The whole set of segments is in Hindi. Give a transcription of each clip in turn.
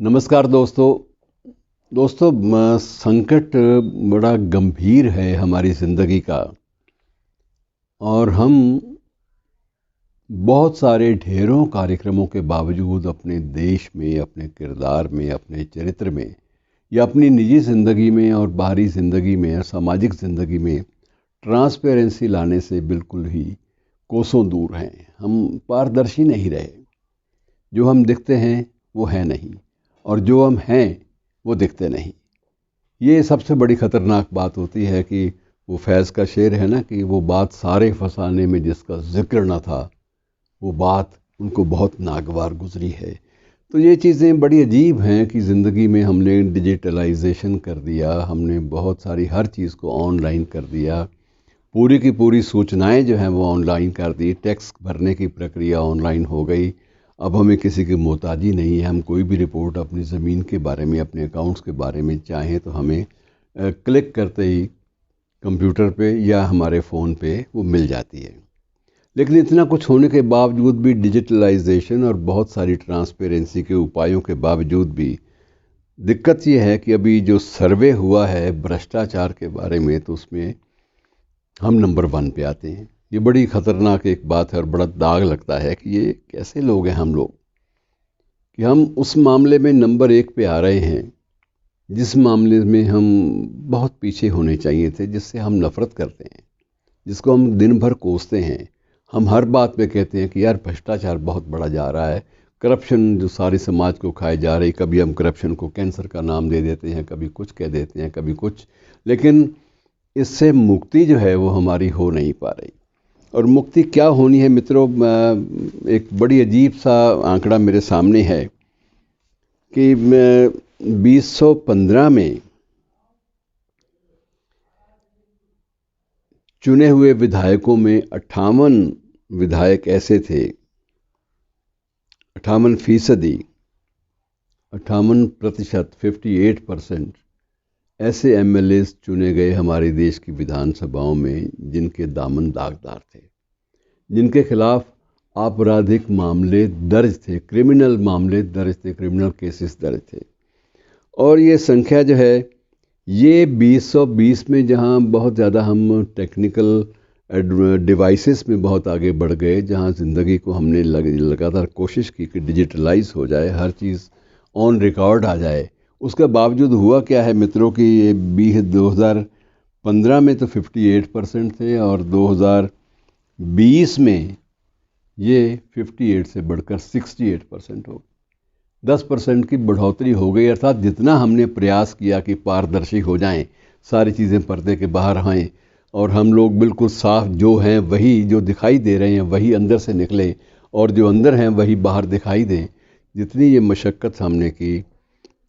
नमस्कार दोस्तों संकट बड़ा गंभीर है हमारी ज़िंदगी का। और हम बहुत सारे ढेरों कार्यक्रमों के बावजूद अपने देश में, अपने किरदार में, अपने चरित्र में या अपनी निजी ज़िंदगी में और बाहरी ज़िंदगी में और सामाजिक ज़िंदगी में ट्रांसपेरेंसी लाने से बिल्कुल ही कोसों दूर हैं। हम पारदर्शी नहीं रहे। जो हम दिखते हैं वो है नहीं, और जो हम हैं वो दिखते नहीं। ये सबसे बड़ी ख़तरनाक बात होती है कि वो फैज़ का शेर है ना कि वो बात सारे फसाने में जिसका जिक्र ना था, वो बात उनको बहुत नागवार गुजरी है। तो ये चीज़ें बड़ी अजीब हैं कि ज़िंदगी में हमने डिजिटलाइजेशन कर दिया, हमने बहुत सारी हर चीज़ को ऑनलाइन कर दिया, पूरी की पूरी सूचनाएं जो हैं वो ऑनलाइन कर दी, टैक्स भरने की प्रक्रिया ऑनलाइन हो गई। अब हमें किसी की मोहताजी नहीं है। हम कोई भी रिपोर्ट अपनी ज़मीन के बारे में, अपने अकाउंट्स के बारे में चाहें तो हमें क्लिक करते ही कंप्यूटर पे या हमारे फ़ोन पे वो मिल जाती है। लेकिन इतना कुछ होने के बावजूद भी, डिजिटलाइजेशन और बहुत सारी ट्रांसपेरेंसी के उपायों के बावजूद भी, दिक्कत ये है कि अभी जो सर्वे हुआ है भ्रष्टाचार के बारे में, तो उसमें हम नंबर 1 पे आते हैं। ये बड़ी ख़तरनाक एक बात है और बड़ा दाग लगता है कि ये कैसे लोग हैं हम लोग, कि हम उस मामले में नंबर 1 पे आ रहे हैं जिस मामले में हम बहुत पीछे होने चाहिए थे, जिससे हम नफ़रत करते हैं, जिसको हम दिन भर कोसते हैं। हम हर बात पे कहते हैं कि यार भ्रष्टाचार बहुत बढ़ा जा रहा है, करप्शन जो सारे समाज को खाए जा रही। कभी हम करप्शन को कैंसर का नाम दे देते हैं, कभी कुछ कह देते हैं, कभी कुछ। लेकिन इससे मुक्ति जो है वो हमारी हो नहीं पा रही। और मुक्ति क्या होनी है मित्रों? एक बड़ी अजीब सा आंकड़ा मेरे सामने है कि 2015 में चुने हुए विधायकों में 58 विधायक ऐसे थे, 58%, 58%, 58% ऐसे एमएलएस चुने गए हमारे देश की विधानसभाओं में जिनके दामन दागदार थे, जिनके खिलाफ आपराधिक मामले दर्ज थे, क्रिमिनल मामले दर्ज थे, क्रिमिनल केसेस दर्ज थे। और ये संख्या जो है ये 2020 में, जहाँ बहुत ज़्यादा हम टेक्निकल डिवाइसेस में बहुत आगे बढ़ गए, जहाँ ज़िंदगी को हमने लगातार कोशिश की कि डिजिटलाइज हो जाए, हर चीज़ ऑन रिकॉर्ड आ जाए, उसके बावजूद हुआ क्या है मित्रों कि ये 2015 में तो 58% थे और 2020 में ये 58 से बढ़कर 68% हो गए। 10% की बढ़ोतरी हो गई। अर्थात जितना हमने प्रयास किया कि पारदर्शी हो जाएं, सारी चीज़ें पर्दे के बाहर आएँ और हम लोग बिल्कुल साफ जो हैं वही, जो दिखाई दे रहे हैं वही अंदर से निकले, और जो अंदर हैं वही बाहर दिखाई दें, जितनी ये मशक्क़त हमने की,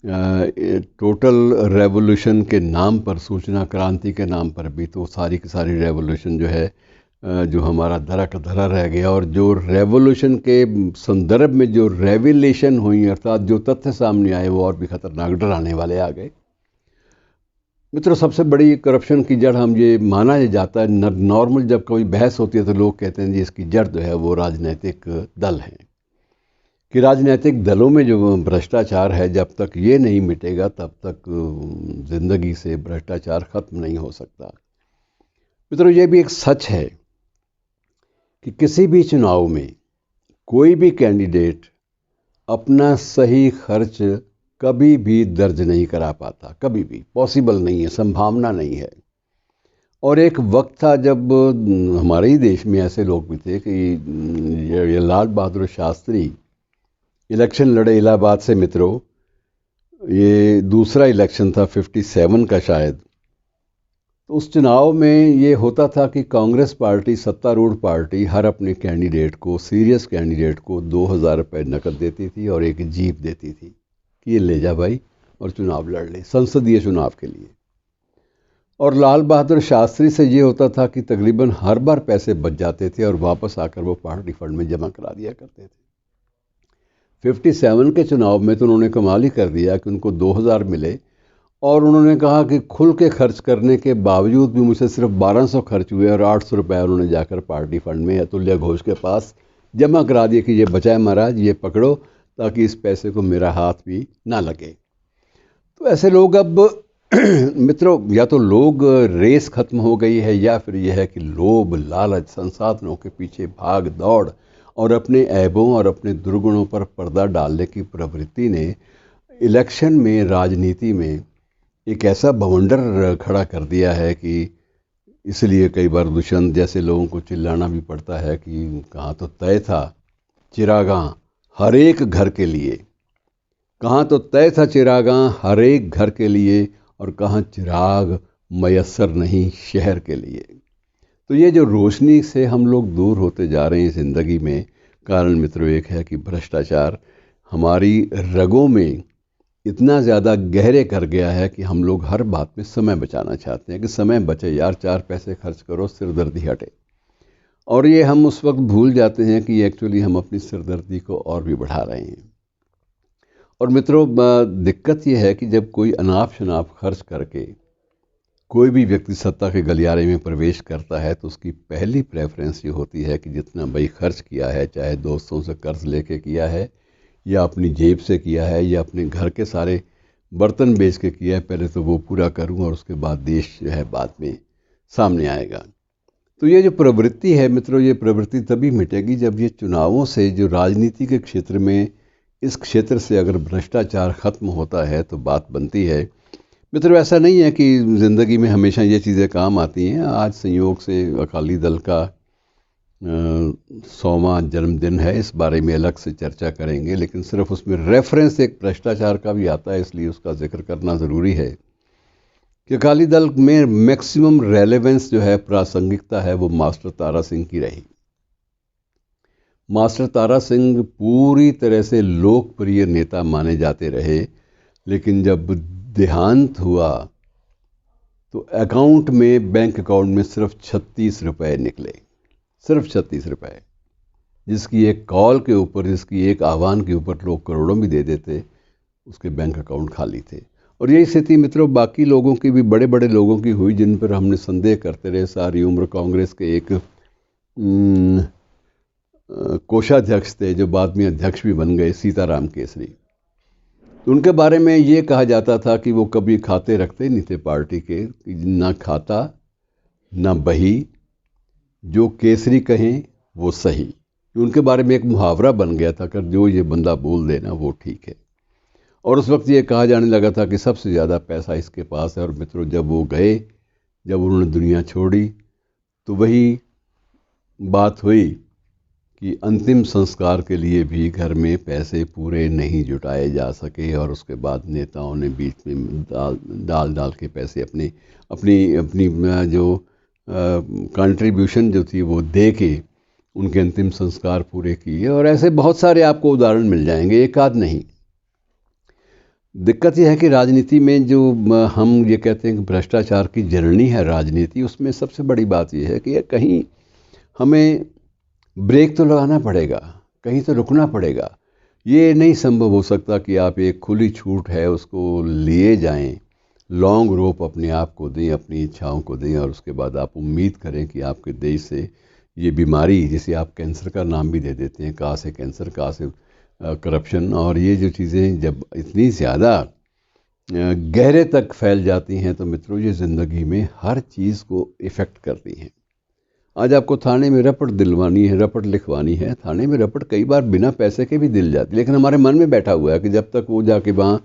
टोटल रेवोल्यूशन के नाम पर, सूचना क्रांति के नाम पर भी, तो सारी की सारी रेवोल्यूशन जो है जो हमारा धरा का धरा रह गया। और जो रेवोल्यूशन के संदर्भ में जो रेविलेशन हुई, अर्थात जो तथ्य सामने आए, वो और भी खतरनाक, डराने वाले आ गए। मित्रों, सबसे बड़ी करप्शन की जड़ हम ये माना जाता है, नॉर्मल जब कोई बहस होती है तो लोग कहते हैं जी इसकी जड़ जो है वो राजनीतिक दल हैं, कि राजनीतिक दलों में जो भ्रष्टाचार है, जब तक ये नहीं मिटेगा तब तक ज़िंदगी से भ्रष्टाचार ख़त्म नहीं हो सकता। मित्रों, ये भी एक सच है कि किसी भी चुनाव में कोई भी कैंडिडेट अपना सही खर्च कभी भी दर्ज नहीं करा पाता, कभी भी पॉसिबल नहीं है, संभावना नहीं है। और एक वक्त था जब हमारे ही देश में ऐसे लोग भी थे कि ये लाल बहादुर शास्त्री इलेक्शन लड़े इलाहाबाद से। मित्रों, ये दूसरा इलेक्शन था 57 का शायद। तो उस चुनाव में ये होता था कि कांग्रेस पार्टी, सत्तारूढ़ पार्टी, हर अपने कैंडिडेट को, सीरियस कैंडिडेट को 2000 रुपये नकद देती थी और एक जीप देती थी कि ये ले जा भाई और चुनाव लड़ ले, संसदीय चुनाव के लिए। और लाल बहादुर शास्त्री से ये होता था कि तकरीबन हर बार पैसे बच जाते थे और वापस आकर वो पार्टी फंड में जमा करा दिया करते थे। 57 के चुनाव में तो उन्होंने कमाल ही कर दिया कि उनको 2000 मिले, और उन्होंने कहा कि खुल के खर्च करने के बावजूद भी मुझसे सिर्फ 1200 खर्च हुए और 800 रुपये उन्होंने जाकर पार्टी फंड में अतुल्य घोष के पास जमा करा दिए कि ये बचाए महाराज, ये पकड़ो, ताकि इस पैसे को मेरा हाथ भी ना लगे। तो ऐसे लोग अब मित्रों, या तो लोग रेस खत्म हो गई है, या फिर यह है कि लोभ लालच संसाधनों के पीछे भाग दौड़ और अपने ऐबों और अपने दुर्गुणों पर पर्दा डालने की प्रवृत्ति ने इलेक्शन में, राजनीति में एक ऐसा बवंडर खड़ा कर दिया है कि इसलिए कई बार दुष्यंत जैसे लोगों को चिल्लाना भी पड़ता है कि कहाँ तो तय था चिरागां हर एक घर के लिए, कहाँ तो तय था चिरागां हर एक घर के लिए, और कहाँ चिराग मयस्सर नहीं शहर के लिए। तो ये जो रोशनी से हम लोग दूर होते जा रहे हैं ज़िंदगी में, कारण मित्रों एक है कि भ्रष्टाचार हमारी रगों में इतना ज़्यादा गहरे कर गया है कि हम लोग हर बात में समय बचाना चाहते हैं कि समय बचे यार, 4 पैसे खर्च करो, सिरदर्दी हटे। और ये हम उस वक्त भूल जाते हैं कि एक्चुअली हम अपनी सिरदर्दी को और भी बढ़ा रहे हैं। और मित्रों, दिक्कत यह है कि जब कोई अनाप शनाप खर्च करके कोई भी व्यक्ति सत्ता के गलियारे में प्रवेश करता है, तो उसकी पहली प्रेफरेंस ये होती है कि जितना भाई खर्च किया है, चाहे दोस्तों से कर्ज लेके किया है या अपनी जेब से किया है या अपने घर के सारे बर्तन बेच के किया है, पहले तो वो पूरा करूं और उसके बाद देश जो है बाद में सामने आएगा। तो ये जो प्रवृत्ति है मित्रों, ये प्रवृत्ति तभी मिटेगी जब ये चुनावों से, जो राजनीति के क्षेत्र में, इस क्षेत्र से अगर भ्रष्टाचार खत्म होता है तो बात बनती है। मित्रों, ऐसा नहीं है कि ज़िंदगी में हमेशा ये चीज़ें काम आती हैं। आज संयोग से अकाली दल का 100वां जन्मदिन है, इस बारे में अलग से चर्चा करेंगे, लेकिन सिर्फ उसमें रेफरेंस एक भ्रष्टाचार का भी आता है, इसलिए उसका जिक्र करना ज़रूरी है कि अकाली दल में मैक्सिमम रेलेवेंस जो है, प्रासंगिकता है, वो मास्टर तारा सिंह की रही। मास्टर तारा सिंह पूरी तरह से लोकप्रिय नेता माने जाते रहे, लेकिन जब देहांत हुआ तो अकाउंट में, बैंक अकाउंट में सिर्फ 36 रुपये निकले, सिर्फ 36 रुपये, जिसकी एक कॉल के ऊपर, जिसकी एक आह्वान के ऊपर लोग करोड़ों भी दे देते, उसके बैंक अकाउंट खाली थे। और यही स्थिति मित्रों बाकी लोगों की भी, बड़े बड़े लोगों की हुई, जिन पर हमने संदेह करते रहे सारी उम्र। कांग्रेस के एक कोषाध्यक्ष थे जो बाद में अध्यक्ष भी बन गए, सीताराम केसरी। उनके बारे में ये कहा जाता था कि वो कभी खाते रखते नहीं थे पार्टी के, ना खाता ना बही, जो केसरी कहें वो सही। उनके बारे में एक मुहावरा बन गया था कि जो ये बंदा बोल देना वो ठीक है। और उस वक्त ये कहा जाने लगा था कि सबसे ज़्यादा पैसा इसके पास है। और मित्रों, जब वो गए, जब उन्होंने दुनिया छोड़ी, तो वही बात हुई कि अंतिम संस्कार के लिए भी घर में पैसे पूरे नहीं जुटाए जा सके, और उसके बाद नेताओं ने बीच में डाल के पैसे अपनी अपनी अपनी जो कंट्रीब्यूशन जो थी वो दे के उनके अंतिम संस्कार पूरे किए। और ऐसे बहुत सारे आपको उदाहरण मिल जाएंगे, एक आध नहीं। दिक्कत यह है कि राजनीति में जो हम ये कहते हैं कि भ्रष्टाचार की जर्नी है राजनीति, उसमें सबसे बड़ी बात यह है कि कहीं हमें ब्रेक तो लगाना पड़ेगा, कहीं तो रुकना पड़ेगा। ये नहीं संभव हो सकता कि आप एक खुली छूट है उसको लिए जाएं, लॉन्ग रोप अपने आप को दें, अपनी इच्छाओं को दें, और उसके बाद आप उम्मीद करें कि आपके देश से ये बीमारी, जिसे आप कैंसर का नाम भी दे देते हैं, कहाँ से कैंसर, कहाँ से करप्शन, और ये जो चीज़ें जब इतनी ज़्यादा गहरे तक फैल जाती हैं तो मित्रों ये ज़िंदगी में हर चीज़ को इफ़ेक्ट करती हैं। आज आपको थाने में रपट दिलवानी है, रपट लिखवानी है, थाने में रपट कई बार बिना पैसे के भी दिल जाती, लेकिन हमारे मन में बैठा हुआ है कि जब तक वो जाके वहाँ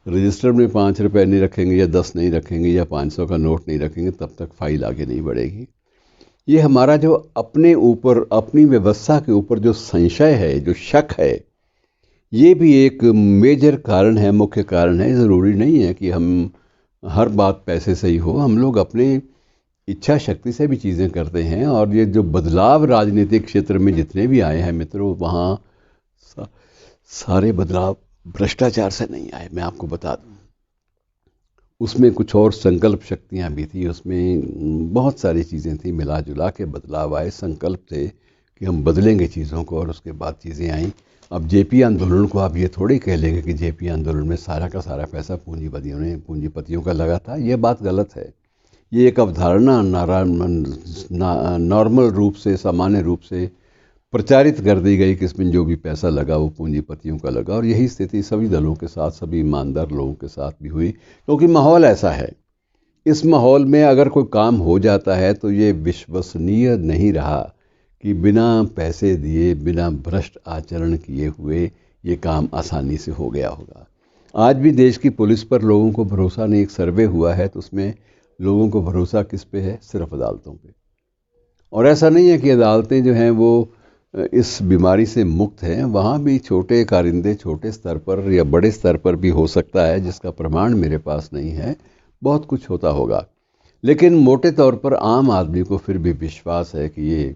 रजिस्टर में 5 रुपये नहीं रखेंगे या 10 नहीं रखेंगे या 500 का नोट नहीं रखेंगे, तब तक फाइल आगे नहीं बढ़ेगी। ये हमारा जो अपने ऊपर, अपनी व्यवस्था के ऊपर जो संशय है, जो शक है, ये भी एक मेजर कारण है, मुख्य कारण है। ज़रूरी नहीं है कि हम हर बात पैसे से ही हो, हम लोग अपने इच्छा शक्ति से भी चीज़ें करते हैं। और ये जो बदलाव राजनीतिक क्षेत्र में जितने भी आए हैं मित्रों, वहाँ सारे बदलाव भ्रष्टाचार से नहीं आए, मैं आपको बता दूं। उसमें कुछ और संकल्प शक्तियाँ भी थी, उसमें बहुत सारी चीज़ें थी, मिला जुला के बदलाव आए। संकल्प थे कि हम बदलेंगे चीज़ों को, और उसके बाद चीज़ें आई। अब जेपी आंदोलन को आप ये थोड़ी कह लेंगे कि जेपी आंदोलन में सारा का सारा पैसा पूंजीपतियों का लगा था, ये बात गलत है। ये एक अवधारणा नॉर्मल रूप से, सामान्य रूप से प्रचारित कर दी गई कि इसमें जो भी पैसा लगा वो पूंजीपतियों का लगा। और यही स्थिति सभी दलों के साथ, सभी ईमानदार लोगों के साथ भी हुई, क्योंकि माहौल ऐसा है। इस माहौल में अगर कोई काम हो जाता है तो ये विश्वसनीय नहीं रहा कि बिना पैसे दिए, बिना भ्रष्ट आचरण किए हुए ये काम आसानी से हो गया होगा। आज भी देश की पुलिस पर लोगों को भरोसा नहीं। एक सर्वे हुआ है तो उसमें लोगों को भरोसा किस पे है? सिर्फ अदालतों पे। और ऐसा नहीं है कि अदालतें जो हैं वो इस बीमारी से मुक्त हैं। वहाँ भी छोटे कारिंदे छोटे स्तर पर या बड़े स्तर पर भी हो सकता है, जिसका प्रमाण मेरे पास नहीं है। बहुत कुछ होता होगा, लेकिन मोटे तौर पर आम आदमी को फिर भी विश्वास है कि ये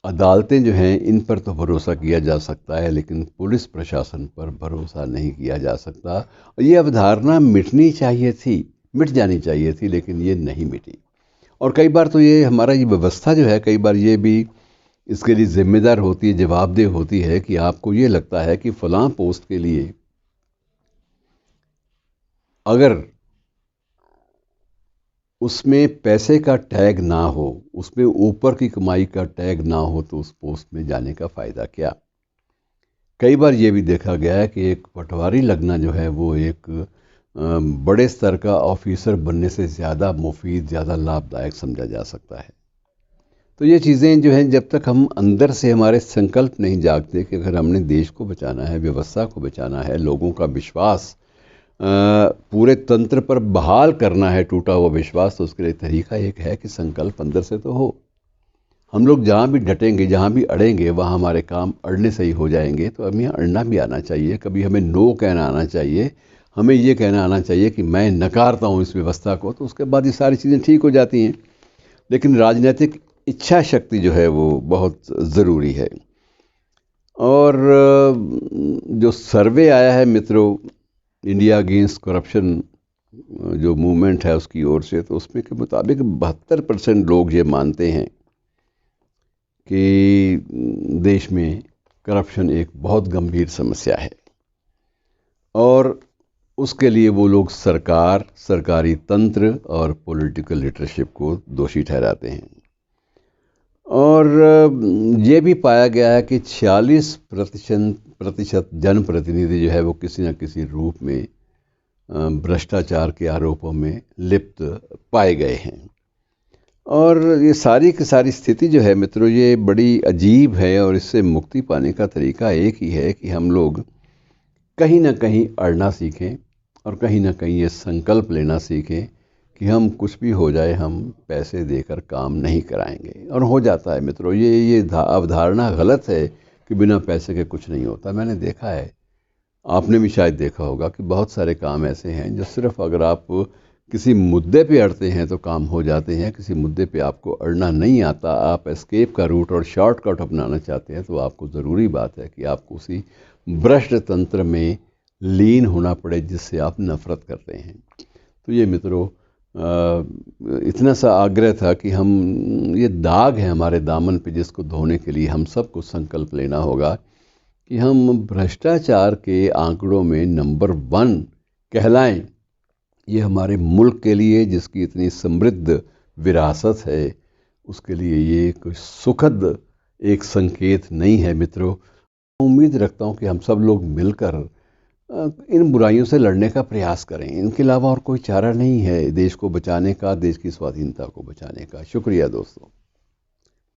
अदालतें जो हैं इन पर तो भरोसा किया जा सकता है, लेकिन पुलिस प्रशासन पर भरोसा नहीं किया जा सकता। और ये अवधारणा मिटनी चाहिए थी, मिट जानी चाहिए थी, लेकिन ये नहीं मिटी। और कई बार तो ये हमारा ये व्यवस्था जो है, कई बार ये भी इसके लिए जिम्मेदार होती है, जवाबदेह होती है कि आपको ये लगता है कि फलां पोस्ट के लिए अगर उसमें पैसे का टैग ना हो, उसमें ऊपर की कमाई का टैग ना हो, तो उस पोस्ट में जाने का फ़ायदा क्या। कई बार ये भी देखा गया है कि एक पटवारी लगना जो है वो एक बड़े स्तर का ऑफिसर बनने से ज़्यादा मुफीद, ज़्यादा लाभदायक समझा जा सकता है। तो ये चीज़ें जो हैं, जब तक हम अंदर से हमारे संकल्प नहीं जागते कि अगर हमने देश को बचाना है, व्यवस्था को बचाना है, लोगों का विश्वास पूरे तंत्र पर बहाल करना है, टूटा हुआ विश्वास, तो उसके लिए तरीका एक है कि संकल्प अंदर से तो हो। हम लोग जहाँ भी डटेंगे, जहाँ भी अड़ेंगे, वहाँ हमारे काम अड़ने से ही हो जाएंगे। तो हमें अड़ना भी आना चाहिए, कभी हमें नो कहना आना चाहिए, हमें ये कहना आना चाहिए कि मैं नकारता हूँ इस व्यवस्था को, तो उसके बाद ये सारी चीज़ें ठीक हो जाती हैं। लेकिन राजनीतिक इच्छा शक्ति जो है वो बहुत ज़रूरी है। और जो सर्वे आया है मित्रों, इंडिया अगेंस्ट करप्शन जो मूवमेंट है उसकी ओर से, तो उसमें के मुताबिक 72% लोग ये मानते हैं कि देश में करप्शन एक बहुत गंभीर समस्या है। और उसके लिए वो लोग सरकार, सरकारी तंत्र और पॉलिटिकल लीडरशिप को दोषी ठहराते हैं। और ये भी पाया गया है कि 46% जनप्रतिनिधि जो है वो किसी न किसी रूप में भ्रष्टाचार के आरोपों में लिप्त पाए गए हैं। और ये सारी की सारी स्थिति जो है मित्रों, ये बड़ी अजीब है। और इससे मुक्ति पाने का तरीका एक ही है कि हम लोग कहीं ना कहीं अड़ना सीखें और कहीं ना कहीं ये संकल्प लेना सीखें कि हम कुछ भी हो जाए, हम पैसे देकर काम नहीं कराएंगे। और हो जाता है मित्रों। ये अवधारणा गलत है कि बिना पैसे के कुछ नहीं होता। मैंने देखा है, आपने भी शायद देखा होगा कि बहुत सारे काम ऐसे हैं जो सिर्फ अगर आप किसी मुद्दे पे अड़ते हैं तो काम हो जाते हैं। किसी मुद्दे पे आपको अड़ना नहीं आता, आप एस्केप का रूट और शॉर्टकट अपनाना चाहते हैं, तो आपको ज़रूरी बात है कि आपको उसी भ्रष्ट तंत्र में लीन होना पड़े जिससे आप नफ़रत करते हैं। तो ये मित्रों इतना सा आग्रह था कि हम, ये दाग है हमारे दामन पे जिसको धोने के लिए हम सबको संकल्प लेना होगा कि हम भ्रष्टाचार के आंकड़ों में नंबर 1 कहलाएं। ये हमारे मुल्क के लिए, जिसकी इतनी समृद्ध विरासत है, उसके लिए ये एक सुखद एक संकेत नहीं है मित्रों। उम्मीद रखता हूँ कि हम सब लोग मिलकर इन बुराइयों से लड़ने का प्रयास करें। इनके अलावा और कोई चारा नहीं है देश को बचाने का, देश की स्वाधीनता को बचाने का। शुक्रिया दोस्तों।